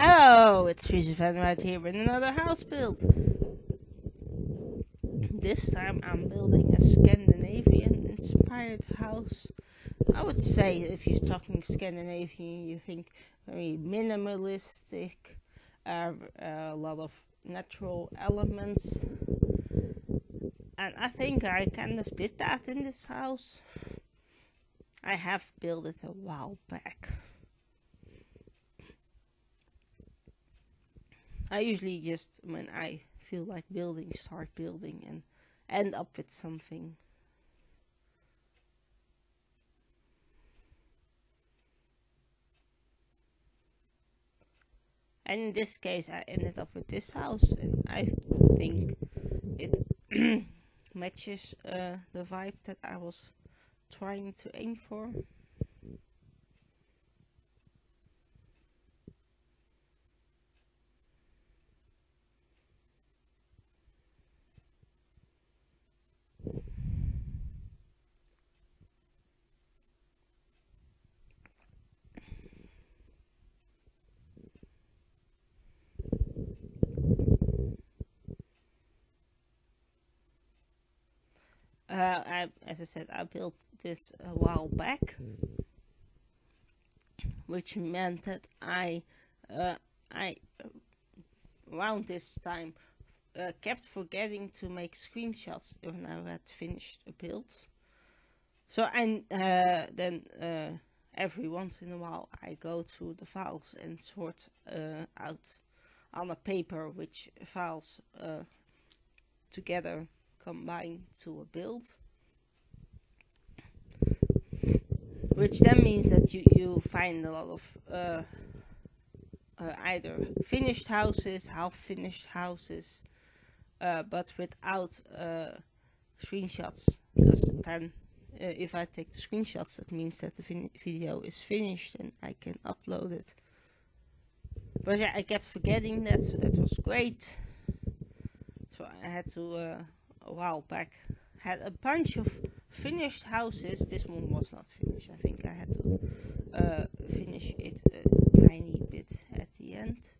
Hello, it's Fusion Fan right here with another house build. This time I'm building a Scandinavian inspired house. I would say if you're talking Scandinavian, you think very minimalistic, a lot of natural elements. And I think I kind of did that in this house. I have built it a while back. I usually just, when I feel like building, start building and end up with something. And in this case, I ended up with this house, and I think it matches the vibe that I was trying to aim for. As I said, I built this a while back, which meant that I around this time kept forgetting to make screenshots when I had finished a build. So I then every once in a while I go through the files and sort out on a paper which files together combine to a build, which then means that you find a lot of either finished houses, half finished houses, but without screenshots, because then if I take the screenshots, that means that the video is finished and I can upload it. But yeah, I kept forgetting that, so that was great. So I had to, a while back, had a bunch of finished houses. This one was not finished. I think I had to finish it a tiny bit at the end.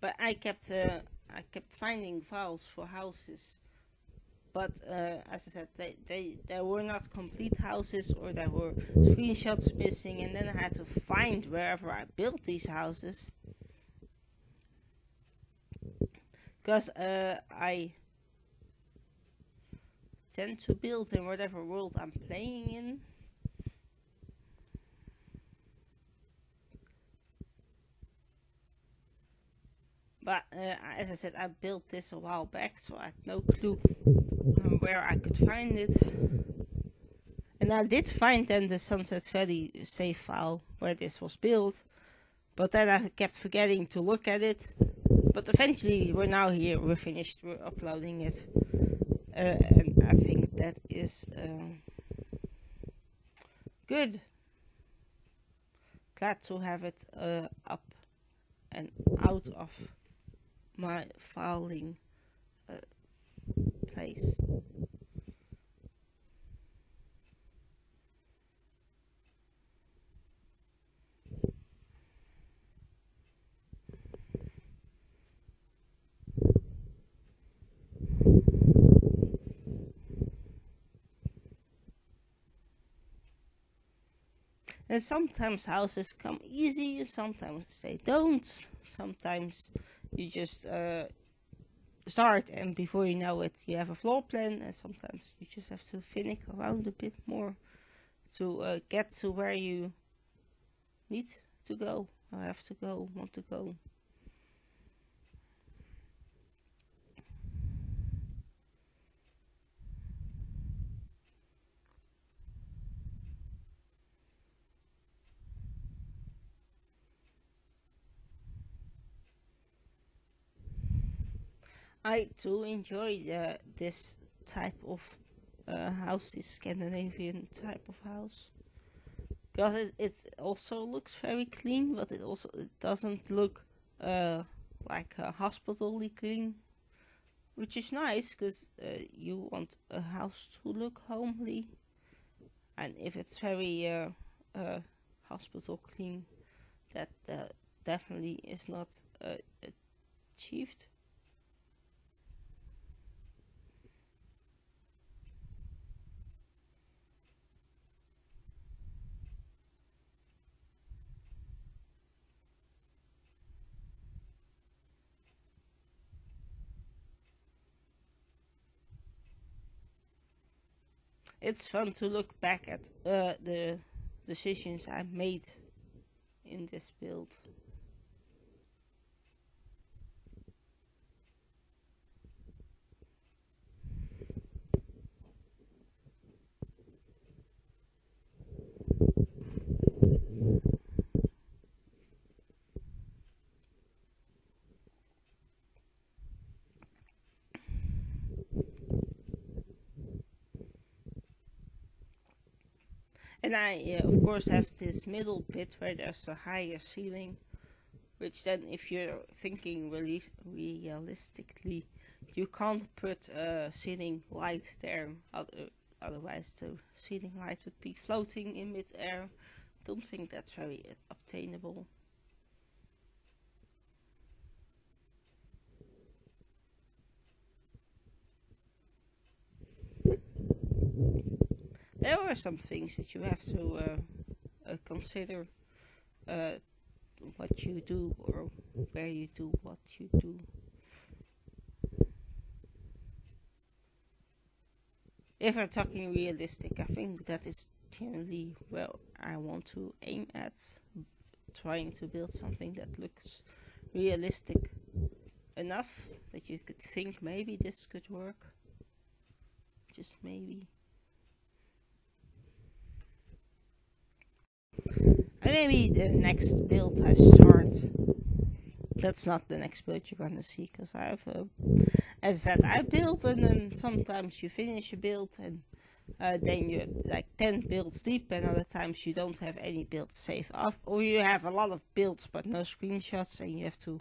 But I kept finding files for houses, but as I said, they were not complete houses, or there were screenshots missing, and then I had to find wherever I built these houses, because I tend to build in whatever world I'm playing in. But as I said, I built this a while back, so I had no clue where I could find it. And I did find then the Sunset Valley save file where this was built, but then I kept forgetting to look at it. But eventually we're now here, we're finished, we're uploading it. And I think that is good. Glad to have it up and out of my filing place. And sometimes houses come easy, sometimes they don't. Sometimes you just start, and before you know it, you have a floor plan, and sometimes you just have to finick around a bit more to get to where you need to go, or have to go, want to go. I do enjoy this type of house is Scandinavian type of house. Because it also looks very clean, but it doesn't look like hospitally clean, which is nice because you want a house to look homely, and if it's very hospital clean, that definitely is not achieved. It's fun to look back at the decisions I made in this build. And I, of course, have this middle bit where there's a higher ceiling, which then, if you're thinking really realistically, you can't put a ceiling light there. Otherwise, the ceiling light would be floating in mid-air. Don't think that's very obtainable. There are some things that you have to consider what you do or where you do what you do. If I'm talking realistic, I think that is generally where I want to aim at, trying to build something that looks realistic enough that you could think maybe this could work. Just maybe. And maybe the next build I start, that's not the next build you're gonna see, because I have, as I said, I build and then sometimes you finish a build and then you're like 10 builds deep, and other times you don't have any builds saved up, or you have a lot of builds but no screenshots and you have to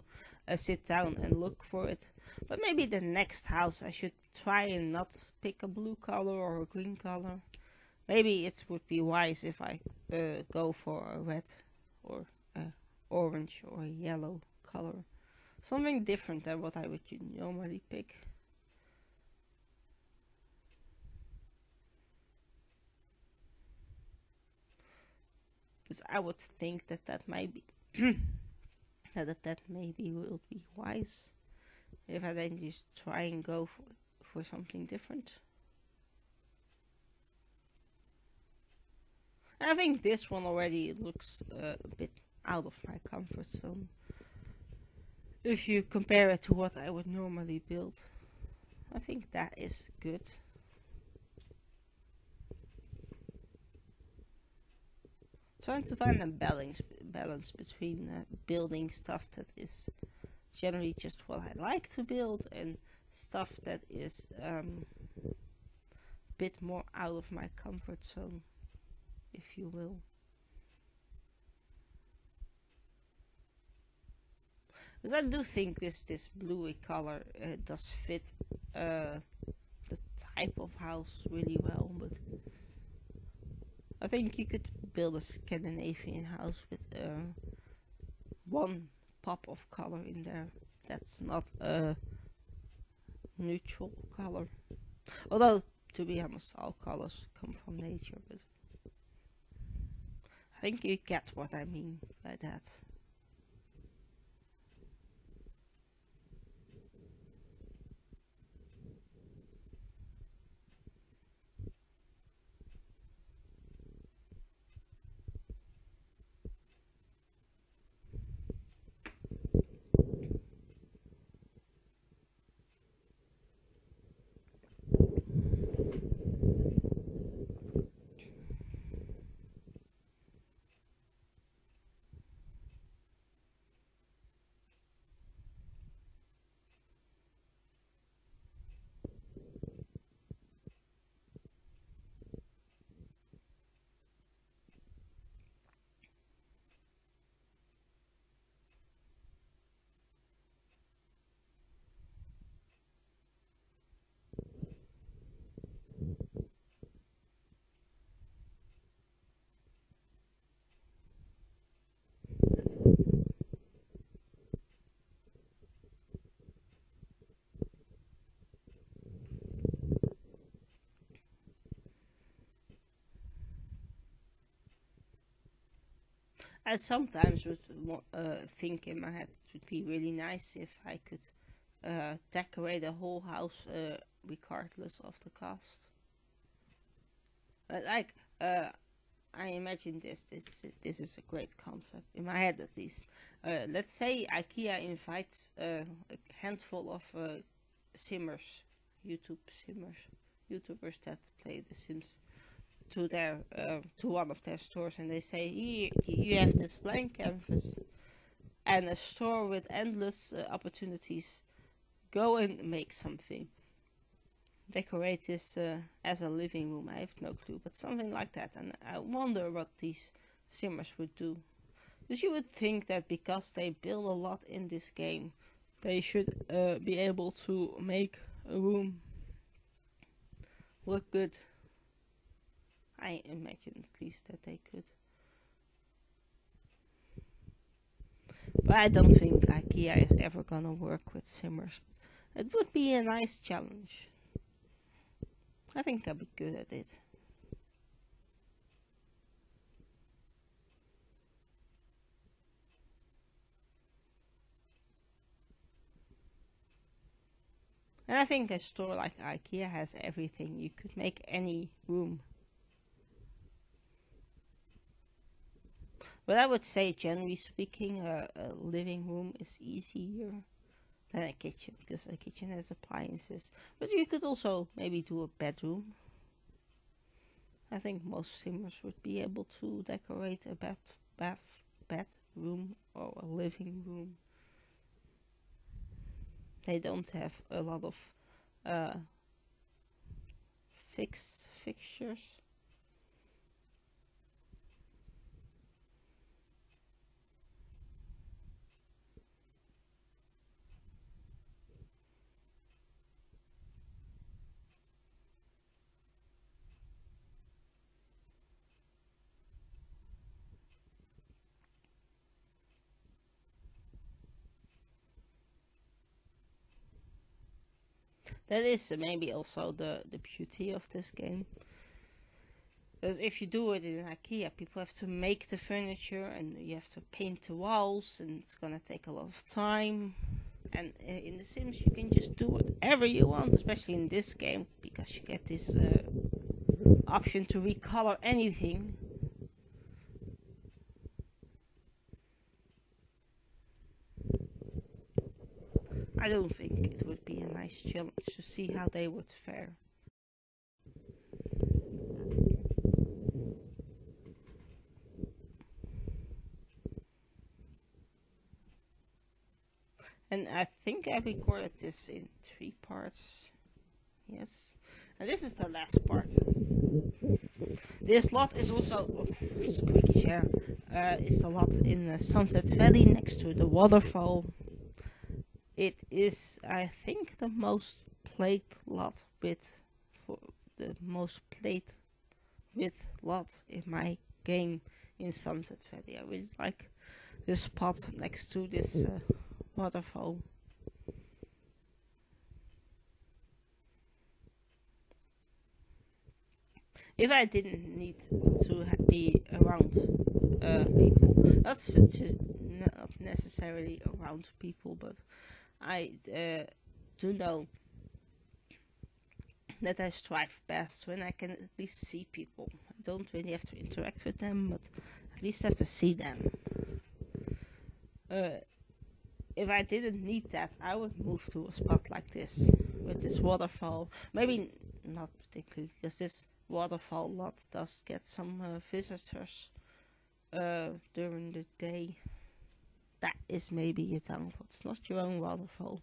sit down and look for it. But maybe the next house I should try and not pick a blue color or a green color. Maybe it would be wise if I go for a red or orange or a yellow color. Something different than what I would normally pick. Because I would think that might be that maybe will be wise if I then just try and go for something different. I think this one already looks a bit out of my comfort zone. If you compare it to what I would normally build, I think that is good. Trying to find a balance between building stuff that is generally just what I like to build and stuff that is a bit more out of my comfort zone, if you will. Because I do think this bluey color does fit the type of house really well, but I think you could build a Scandinavian house with one pop of color in there. That's not a neutral color. Although, to be honest, all colors come from nature, but I think you get what I mean by that. I sometimes would think in my head it would be really nice if I could decorate a whole house regardless of the cost. Like, I imagine this is a great concept in my head at least. Let's say IKEA invites a handful of simmers, YouTubers that play The Sims to one of their stores, and they say, here you have this blank canvas and a store with endless opportunities. Go and make something. Decorate this as a living room. I have no clue, but something like that. And I wonder what these simmers would do. Because you would think that because they build a lot in this game, they should be able to make a room look good. I imagine at least that they could. But I don't think IKEA is ever gonna work with simmers. It would be a nice challenge. I think I'll be good at it. And I think a store like IKEA has everything. You could make any room. But I would say, generally speaking, a living room is easier than a kitchen, because a kitchen has appliances. But you could also maybe do a bedroom. I think most simmers would be able to decorate a bedroom or a living room. They don't have a lot of fixtures. That is maybe also the beauty of this game. Because if you do it in IKEA, people have to make the furniture and you have to paint the walls, and it's gonna take a lot of time. And in The Sims, you can just do whatever you want, especially in this game, because you get this option to recolor anything. I don't think it would be a nice challenge to see how they would fare. And I think I recorded this in 3 parts. Yes. And this is the last part. This lot is also squeaky chair. It's a lot in Sunset Valley next to the waterfall. It is, I think, the most played lot with lot in my game in Sunset Valley. I really like this spot next to this waterfall. If I didn't need to be around people, not necessarily around people, but I do know that I strive best when I can at least see people. I don't really have to interact with them, but at least have to see them. If I didn't need that, I would move to a spot like this, with this waterfall. Maybe not particularly, because this waterfall lot does get some visitors during the day. That is maybe a downfall. It's not your own waterfall.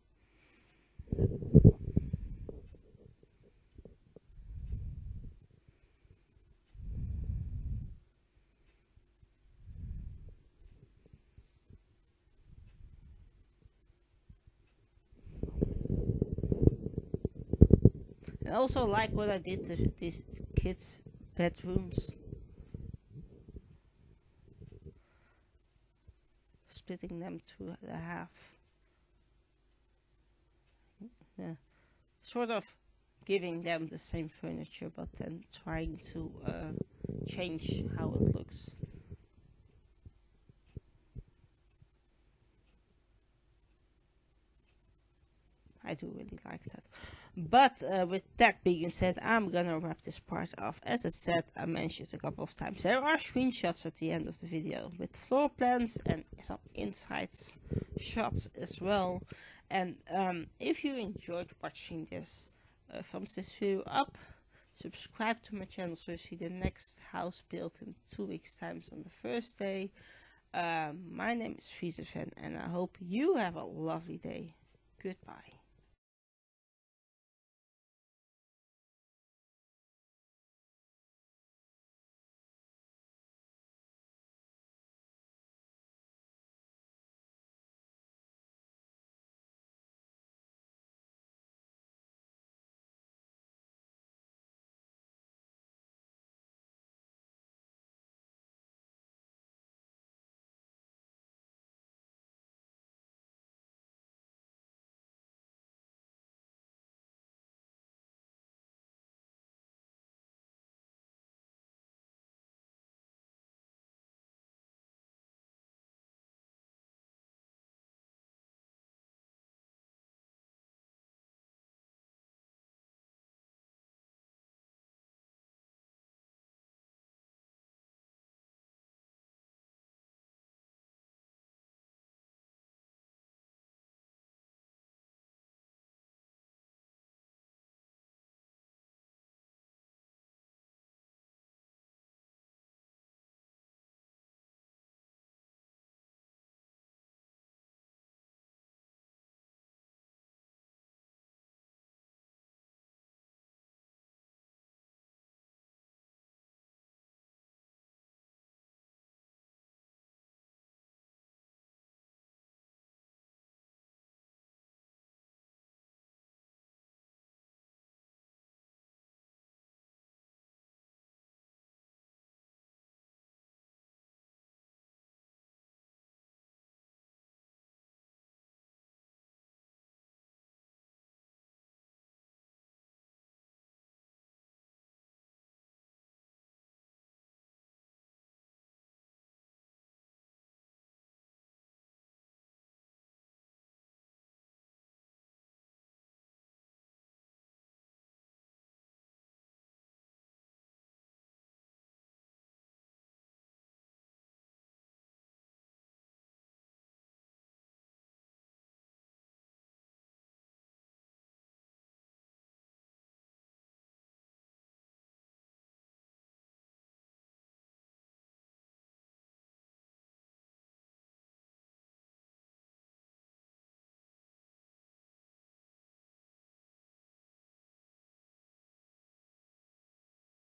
I also like what I did to these kids' bedrooms. Splitting them to the half. Yeah. Sort of giving them the same furniture, but then trying to change how it looks. I do really like that. But with that being said, I'm gonna wrap this part off. As I said, I mentioned a couple of times, there are screenshots at the end of the video with floor plans and some inside shots as well. And if you enjoyed watching this, thumbs this video up, subscribe to my channel so you see the next house built in 2 weeks time on the first day. My name is Scandinavian and I hope you have a lovely day. Goodbye.